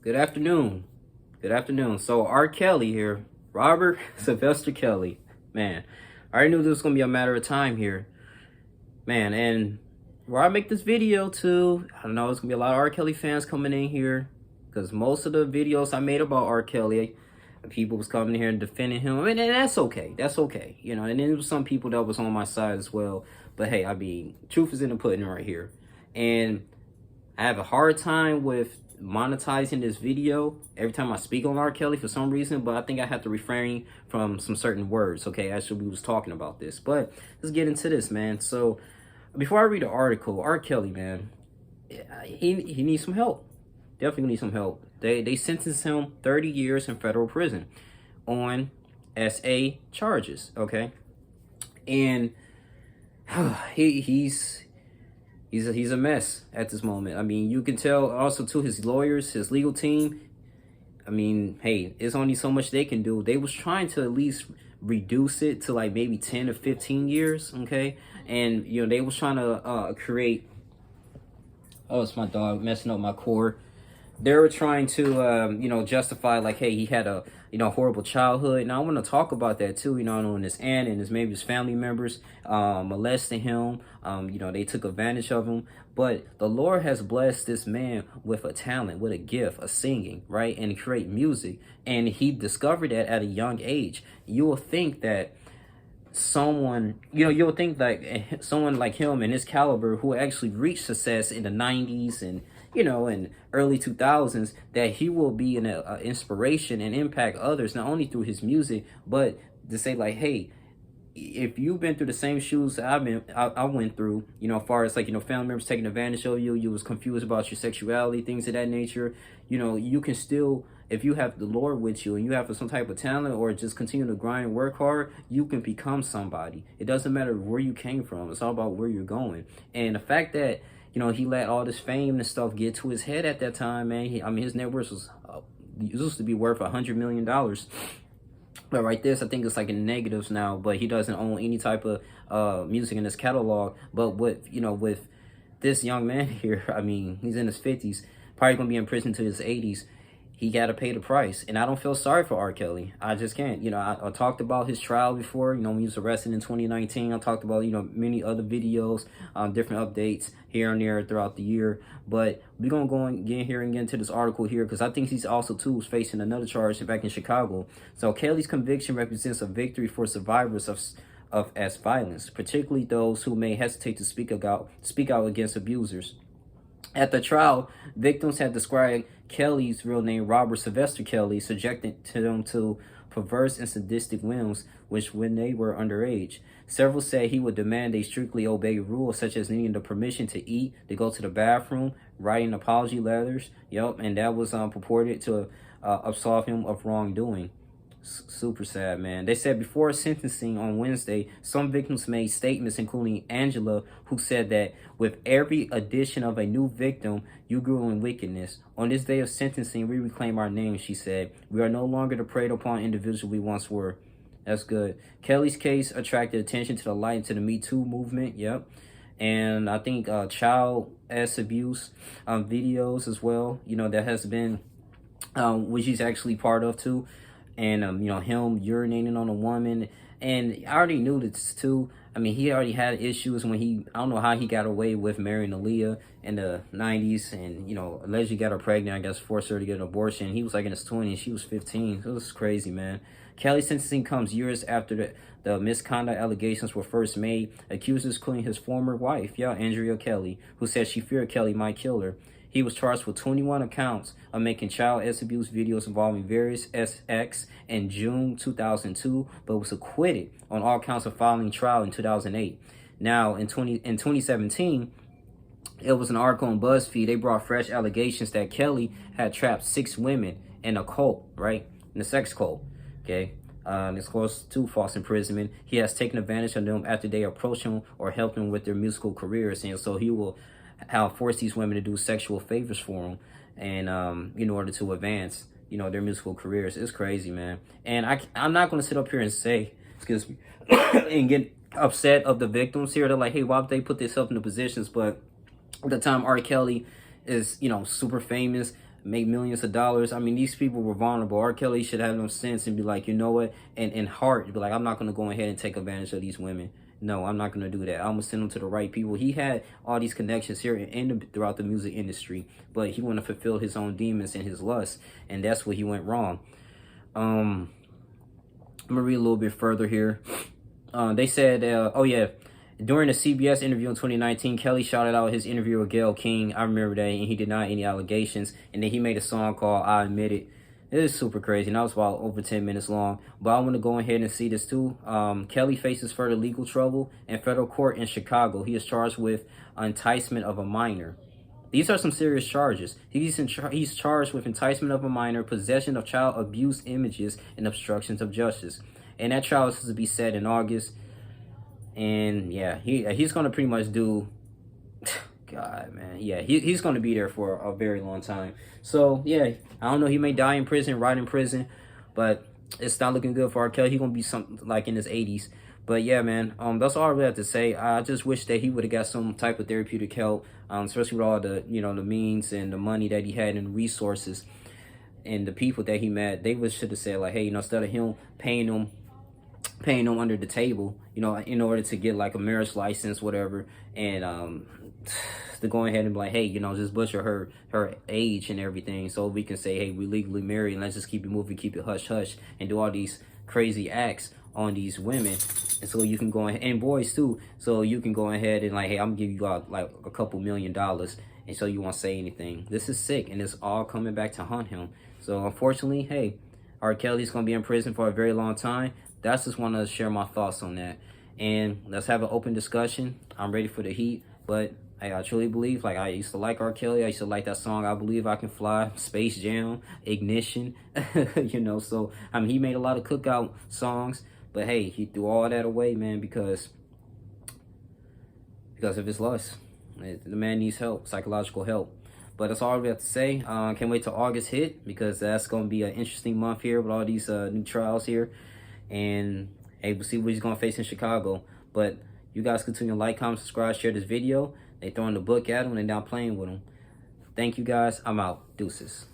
Good afternoon. Good afternoon. So R. Kelly here, Robert Sylvester Kelly. Man, I already knew this was gonna be a matter of time here. Man, and where I make this video too, I know it's gonna be a lot of R. Kelly fans coming in here. Because most of the videos I made about R. Kelly, people was coming here and defending him. And that's okay. That's okay. You know, and then there was some people that was on my side as well. But hey, I mean, truth is in the pudding right here. And I have a hard time with monetizing this video every time I speak on R. Kelly for some reason, but I think I have to refrain from some certain words, okay, actually we was talking about this. But let's get into this, man. So before I read the article, R. Kelly, man, he needs some help. Definitely needs some help. They sentenced him 30 years in federal prison on SA charges, okay? And he's a mess at this moment. I mean, you can tell also to his lawyers, his legal team. I mean, hey, it's only so much they can do. They was trying to at least reduce it to like maybe 10 or 15 years, okay? And, you know, they was trying to create... Oh, it's my dog messing up my cord. They were trying to, you know, justify like, hey, he had a, you know, horrible childhood. Now I want to talk about that too. You know, when his aunt and maybe his family members molested him. You know, they took advantage of him. But the Lord has blessed this man with a talent, with a gift of singing, right, and create music. And he discovered that at a young age. You will think that someone, you know, you'll think like someone like him and his caliber who actually reached success in the 90s and, you know, in early 2000s, that he will be an inspiration and impact others, not only through his music, but to say like, hey, if you've been through the same shoes I went through, you know, as far as like, you know, family members taking advantage of you, you was confused about your sexuality, things of that nature, you know, you can still, if you have the Lord with you and you have some type of talent or just continue to grind and work hard, you can become somebody. It doesn't matter where you came from. It's all about where you're going. And the fact that, you know, he let all this fame and stuff get to his head at that time, man. I mean, his net worth was used to be worth $100 million. But right this, I think it's like in negatives now, but he doesn't own any type of music in his catalog. But with, you know, with this young man here, I mean, he's in his 50s, probably gonna be in prison to his 80s. He got to pay the price. And I don't feel sorry for R. Kelly. I just can't. You know, I talked about his trial before, you know, when he was arrested in 2019. I talked about, you know, many other videos, different updates here and there throughout the year. But we're going to go and get here and get into this article here because I think he's also, too, facing another charge back in Chicago. So Kelly's conviction represents a victory for survivors of S violence, particularly those who may hesitate to speak out against abusers. At the trial, victims had described Kelly's real name, Robert Sylvester Kelly, subjecting them to perverse and sadistic whims, which when they were underage. Several said he would demand they strictly obey rules such as needing the permission to eat, to go to the bathroom, writing apology letters. Yep, and that was purported to absolve him of wrongdoing. Super sad, man. They said before sentencing on Wednesday, some victims made statements, including Angela, who said that with every addition of a new victim, you grew in wickedness. On this day of sentencing, we reclaim our name, she said. We are no longer the preyed upon individual we once were. That's good. Kelly's case attracted attention to the light and to the Me Too movement. Yep. And I think child abuse videos as well, you know, that has been, which he's actually part of too. And, you know, him urinating on a woman. And I already knew this, too. I mean, he already had issues when I don't know how he got away with marrying Aaliyah in the 90s. And, you know, allegedly got her pregnant, I guess, forced her to get an abortion. He was like in his 20s. She was 15. It was crazy, man. Kelly's sentencing comes years after the misconduct allegations were first made. Accusers including his former wife, Andrea Kelly, who said she feared Kelly might kill her. He was charged with 21 accounts of making child abuse videos involving various SX in June 2002, but was acquitted on all counts of filing trial in 2008. Now, in 2017, it was an article on BuzzFeed. They brought fresh allegations that Kelly had trapped 6 women in a cult, right? In a sex cult, okay? It's close to false imprisonment. He has taken advantage of them after they approached him or helped him with their musical careers. And so he will force these women to do sexual favors for him and in order to advance, you know, their musical careers. It's crazy, man. And I'm not going to sit up here and say, excuse me, and get upset of the victims here. They're like, hey, why would they put themselves in the positions? But at the time, R. Kelly is, you know, super famous, make millions of dollars. I mean, these people were vulnerable. R. Kelly should have no sense and be like, you know what? And in heart, be like, I'm not going to go ahead and take advantage of these women. No, I'm not going to do that. I'm going to send them to the right people. He had all these connections here and throughout the music industry, but he wanted to fulfill his own demons and his lust, and that's where he went wrong. I'm going to read a little bit further here. They said, oh yeah, during a CBS interview in 2019, Kelly shouted out his interview with Gayle King. I remember that, and he denied any allegations. And then he made a song called I Admit It. It is super crazy. And that was about over 10 minutes long. But I want to go ahead and see this too. Kelly faces further legal trouble in federal court in Chicago. He is charged with enticement of a minor. These are some serious charges. He's charged with enticement of a minor, possession of child abuse images, and obstructions of justice. And that trial is to be set in August. And yeah, he's going to pretty much do, God, man. Yeah, he's going to be there for a very long time. So yeah, I don't know. He may die in prison, rot in prison, but it's not looking good for R. Kelly. He's going to be something like in his 80s. But yeah, man, that's all I really have to say. I just wish that he would have got some type of therapeutic help, especially with all the, the means and the money that he had and resources and the people that he met. They should have said like, hey, instead of him paying them under the table, in order to get like a marriage license, whatever, and to go ahead and be like, hey, just butcher her age and everything, so we can say, hey, we legally married, and let's just keep it moving, keep it hush hush, and do all these crazy acts on these women, and so you can go ahead, and boys too, so you can go ahead and like, hey, I'm gonna give you like a couple $1 million, and so you won't say anything. This is sick, and it's all coming back to haunt him. So unfortunately, hey, R. Kelly's gonna be in prison for a very long time. That's just want to share my thoughts on that, and let's have an open discussion. I'm ready for the heat, but hey, I truly believe, like, I used to like R. Kelly. I used to like that song, I Believe I Can Fly, Space Jam, Ignition, so, I mean, he made a lot of cookout songs, but hey, he threw all that away, man, because of his lust. The man needs help, psychological help. But that's all we have to say. Can't wait till August hit, because that's going to be an interesting month here with all these new trials here. And hey, we'll see what he's going to face in Chicago. But you guys continue to like, comment, subscribe, share this video. They throwing the book at him and they're not playing with him. Thank you guys. I'm out. Deuces.